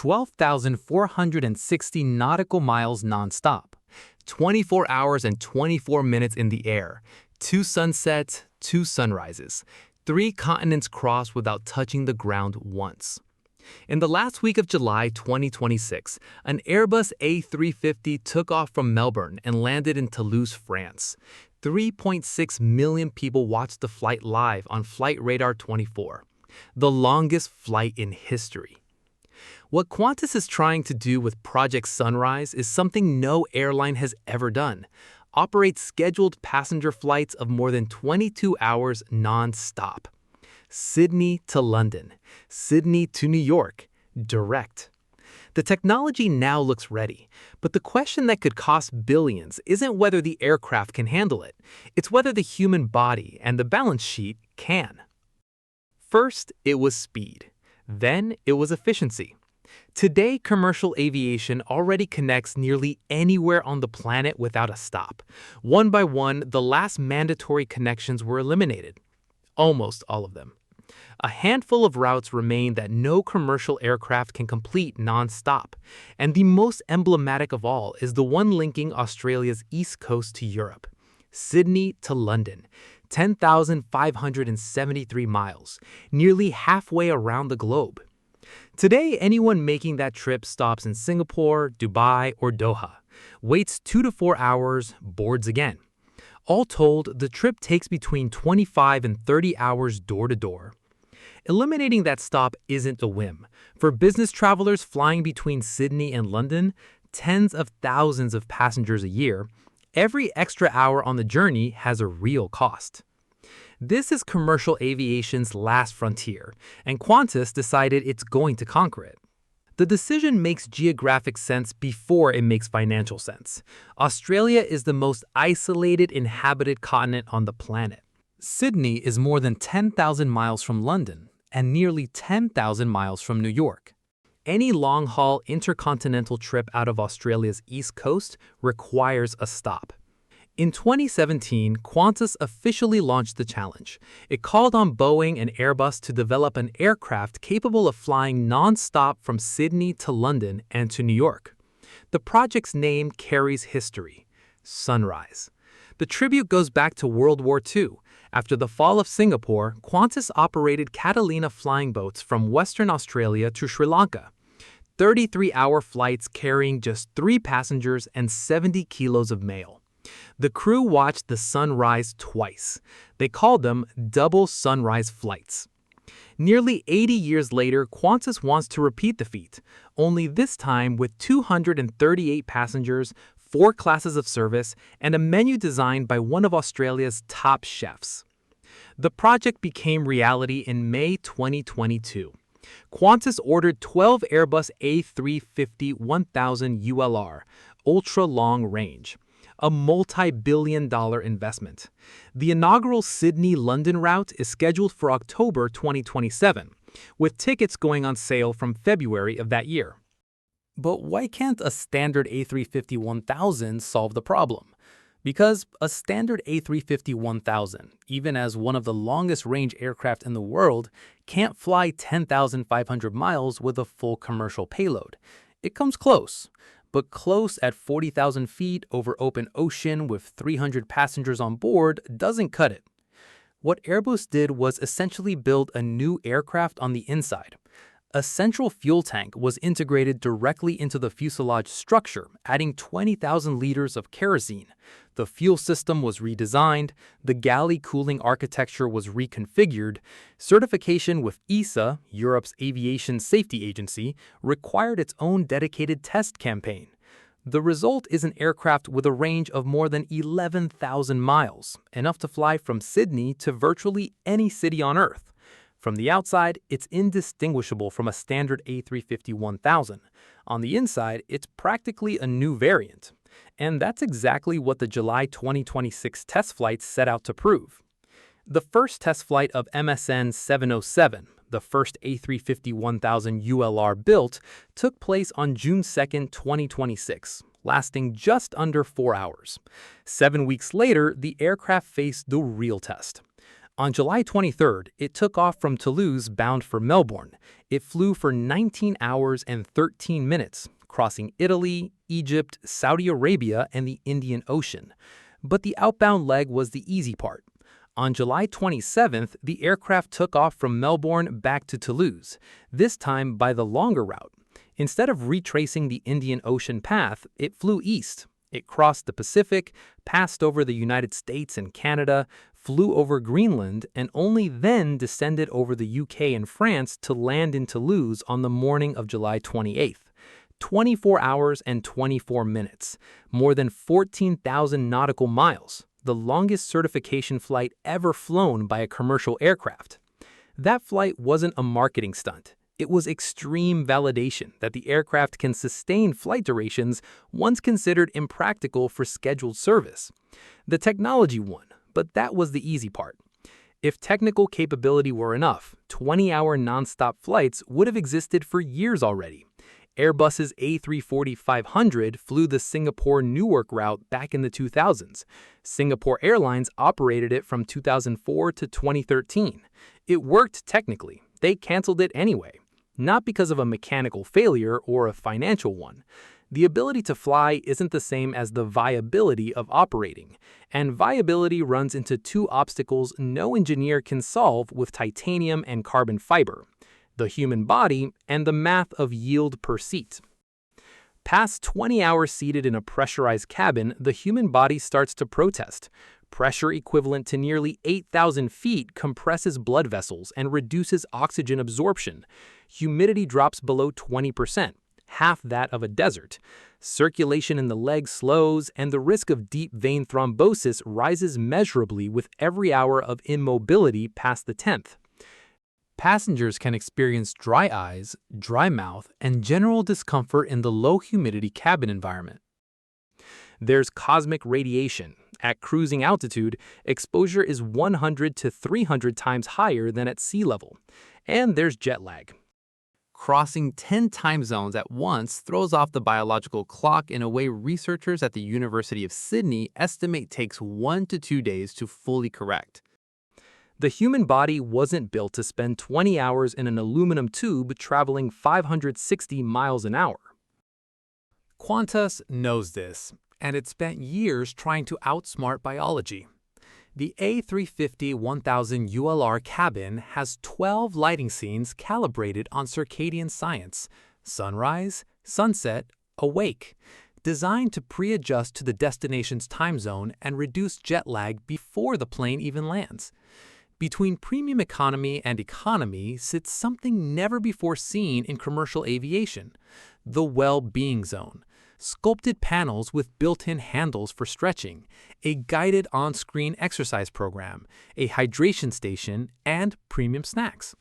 12,460 nautical miles nonstop, 24 hours and 24 minutes in the air, 2 sunsets, 2 sunrises, 3 continents crossed without touching the ground once. In the last week of July 2026, an Airbus A350 took off from Melbourne and landed in Toulouse, France. 3.6 million people watched the flight live on Flight Radar 24, the longest flight in history. What Qantas is trying to do with Project Sunrise is something no airline has ever done: operate scheduled passenger flights of more than 22 hours non-stop. Sydney to London, Sydney to New York, direct. The technology now looks ready, but the question that could cost billions isn't whether the aircraft can handle it. It's whether the human body and the balance sheet can. First, it was speed. Then, it was efficiency. Today, commercial aviation already connects nearly anywhere on the planet without a stop. One by one, the last mandatory connections were eliminated. Almost all of them. A handful of routes remain that no commercial aircraft can complete non-stop, and the most emblematic of all is the one linking Australia's east coast to Europe. Sydney to London, 10,573 miles, nearly halfway around the globe. Today, anyone making that trip stops in Singapore, Dubai, or Doha, waits 2 to 4 hours, boards again. All told, the trip takes between 25 and 30 hours door to door. Eliminating that stop isn't a whim. For business travelers flying between Sydney and London, tens of thousands of passengers a year, every extra hour on the journey has a real cost. This is commercial aviation's last frontier, and Qantas decided it's going to conquer it. The decision makes geographic sense before it makes financial sense. Australia is the most isolated inhabited continent on the planet. Sydney is more than 10,000 miles from London and nearly 10,000 miles from New York. Any long-haul intercontinental trip out of Australia's east coast requires a stop. In 2017, Qantas officially launched the challenge. It called on Boeing and Airbus to develop an aircraft capable of flying non-stop from Sydney to London and to New York. The project's name carries history: Sunrise. The tribute goes back to World War II. After the fall of Singapore, Qantas operated Catalina flying boats from Western Australia to Sri Lanka. 33-hour flights carrying just 3 passengers and 70 kilos of mail. The crew watched the sun rise twice. They called them double sunrise flights. Nearly 80 years later, Qantas wants to repeat the feat, only this time with 238 passengers, 4 classes of service, and a menu designed by one of Australia's top chefs. The project became reality in May 2022. Qantas ordered 12 Airbus A350-1000 ULR, ultra-long range, a multi-billion-dollar investment. The inaugural Sydney-London route is scheduled for October 2027, with tickets going on sale from February of that year. But why can't a standard A350-1000 solve the problem? Because a standard A350-1000, even as one of the longest-range aircraft in the world, can't fly 10,500 miles with a full commercial payload. It comes close, but close at 40,000 feet over open ocean with 300 passengers on board doesn't cut it. What Airbus did was essentially build a new aircraft on the inside. A central fuel tank was integrated directly into the fuselage structure, adding 20,000 liters of kerosene. The fuel system was redesigned, the galley cooling architecture was reconfigured, certification with EASA, Europe's aviation safety agency, required its own dedicated test campaign. The result is an aircraft with a range of more than 11,000 miles, enough to fly from Sydney to virtually any city on Earth. From the outside, it's indistinguishable from a standard A350-1000. On the inside, it's practically a new variant. And that's exactly what the July 2026 test flight set out to prove. The first test flight of MSN 707, the first A350-1000 ULR built, took place on June 2, 2026, lasting just under 4 hours. 7 weeks later, the aircraft faced the real test. On July 23rd, it took off from Toulouse bound for Melbourne. It flew for 19 hours and 13 minutes, crossing Italy, Egypt, Saudi Arabia, and the Indian Ocean. But the outbound leg was the easy part. On July 27th, the aircraft took off from Melbourne back to Toulouse, this time by the longer route. Instead of retracing the Indian Ocean path, it flew east. It crossed the Pacific, passed over the United States and Canada, flew over Greenland, and only then descended over the UK and France to land in Toulouse on the morning of July 28th. 24 hours and 24 minutes, more than 14,000 nautical miles, the longest certification flight ever flown by a commercial aircraft. That flight wasn't a marketing stunt. It was extreme validation that the aircraft can sustain flight durations once considered impractical for scheduled service. The technology won, but that was the easy part. If technical capability were enough, 20-hour nonstop flights would have existed for years already. Airbus's A340-500 flew the Singapore-Newark route back in the 2000s. Singapore Airlines operated it from 2004 to 2013. It worked technically. They canceled it anyway, not because of a mechanical failure or a financial one. The ability to fly isn't the same as the viability of operating, and viability runs into two obstacles no engineer can solve with titanium and carbon fiber: the human body and the math of yield per seat. Past 20 hours seated in a pressurized cabin, the human body starts to protest. Pressure equivalent to nearly 8,000 feet compresses blood vessels and reduces oxygen absorption. Humidity drops below 20%, half that of a desert. Circulation in the legs slows, and the risk of deep vein thrombosis rises measurably with every hour of immobility past the 10th. Passengers can experience dry eyes, dry mouth, and general discomfort in the low-humidity cabin environment. There's cosmic radiation. At cruising altitude, exposure is 100 to 300 times higher than at sea level. And there's jet lag. Crossing 10 time zones at once throws off the biological clock in a way researchers at the University of Sydney estimate takes 1 to 2 days to fully correct. The human body wasn't built to spend 20 hours in an aluminum tube traveling 560 miles an hour. Qantas knows this, and it spent years trying to outsmart biology. The A350-1000 ULR cabin has 12 lighting scenes calibrated on circadian science: sunrise, sunset, awake, designed to pre-adjust to the destination's time zone and reduce jet lag before the plane even lands. Between premium economy and economy sits something never before seen in commercial aviation: the well-being zone. Sculpted panels with built-in handles for stretching, a guided on-screen exercise program, a hydration station, and premium snacks.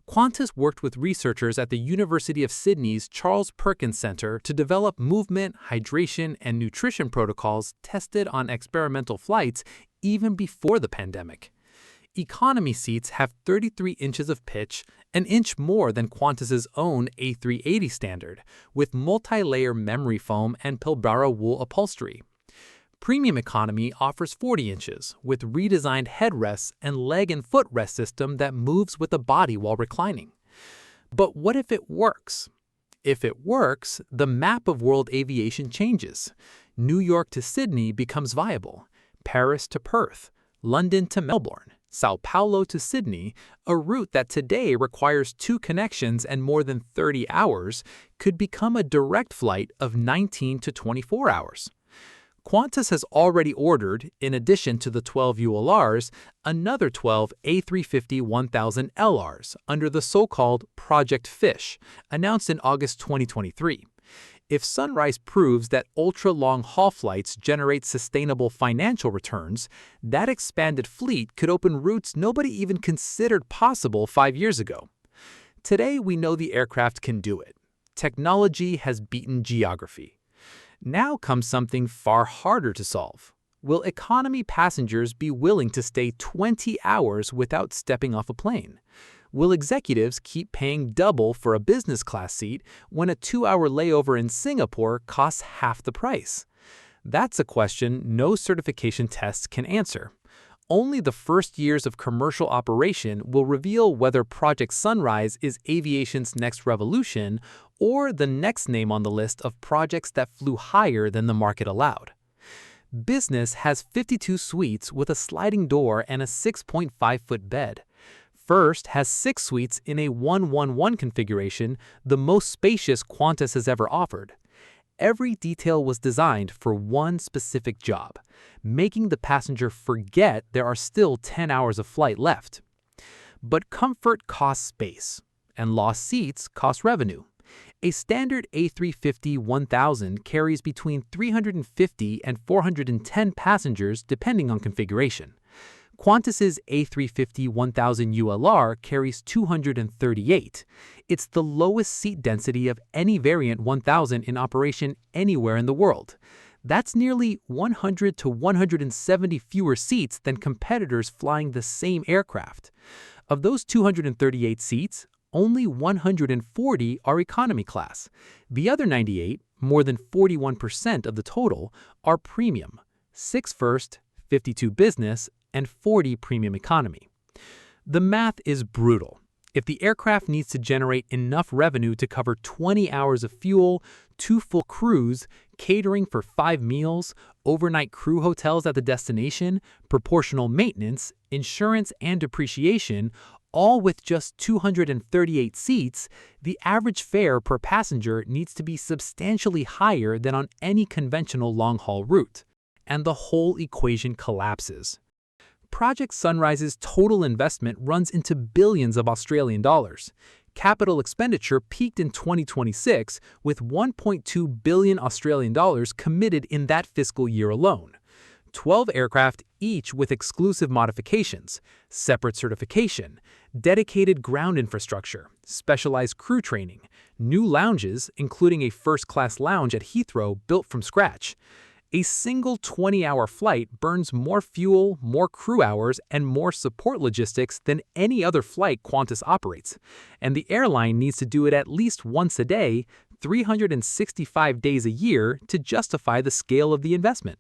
Qantas worked with researchers at the University of Sydney's Charles Perkins Centre to develop movement, hydration, and nutrition protocols tested on experimental flights even before the pandemic. Economy seats have 33 inches of pitch, an inch more than Qantas's own A380 standard, with multi-layer memory foam and Pilbara wool upholstery. Premium economy offers 40 inches, with redesigned headrests and leg and foot rest system that moves with the body while reclining. But what if it works? If it works, the map of world aviation changes. New York to Sydney becomes viable, Paris to Perth, London to Melbourne, Sao Paulo to Sydney, a route that today requires 2 connections and more than 30 hours, could become a direct flight of 19 to 24 hours. Qantas has already ordered, in addition to the 12 ULRs, another 12 A350-1000 LRs under the so-called Project Fish, announced in August 2023. If Sunrise proves that ultra-long-haul flights generate sustainable financial returns, that expanded fleet could open routes nobody even considered possible 5 years ago. Today, we know the aircraft can do it. Technology has beaten geography. Now comes something far harder to solve. Will economy passengers be willing to stay 20 hours without stepping off a plane? Will executives keep paying double for a business class seat when a 2-hour layover in Singapore costs half the price? That's a question no certification tests can answer. Only the first years of commercial operation will reveal whether Project Sunrise is aviation's next revolution or the next name on the list of projects that flew higher than the market allowed. Business has 52 suites with a sliding door and a 6.5-foot bed. First has 6 suites in a 1-1-1 configuration, the most spacious Qantas has ever offered. Every detail was designed for one specific job, making the passenger forget there are still 10 hours of flight left. But comfort costs space, and lost seats cost revenue. A standard A350-1000 carries between 350 and 410 passengers depending on configuration. Qantas's A350-1000 ULR carries 238. It's the lowest seat density of any variant 1000 in operation anywhere in the world. That's nearly 100 to 170 fewer seats than competitors flying the same aircraft. Of those 238 seats, only 140 are economy class. The other 98, more than 41% of the total, are premium, 6 first, 52 business, and 40 premium economy. The math is brutal. If the aircraft needs to generate enough revenue to cover 20 hours of fuel, 2 full crews, catering for 5 meals, overnight crew hotels at the destination, proportional maintenance, insurance, and depreciation, all with just 238 seats, the average fare per passenger needs to be substantially higher than on any conventional long-haul route. And the whole equation collapses. Project Sunrise's total investment runs into billions of Australian dollars. Capital expenditure peaked in 2026 with 1.2 billion Australian dollars committed in that fiscal year alone. 12 aircraft, each with exclusive modifications, separate certification, dedicated ground infrastructure, specialized crew training, new lounges, including a first-class lounge at Heathrow built from scratch. A single 20-hour flight burns more fuel, more crew hours, and more support logistics than any other flight Qantas operates. And the airline needs to do it at least once a day, 365 days a year, to justify the scale of the investment.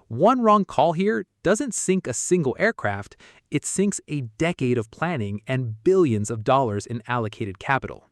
One wrong call here doesn't sink a single aircraft, it sinks a decade of planning and billions of dollars in allocated capital.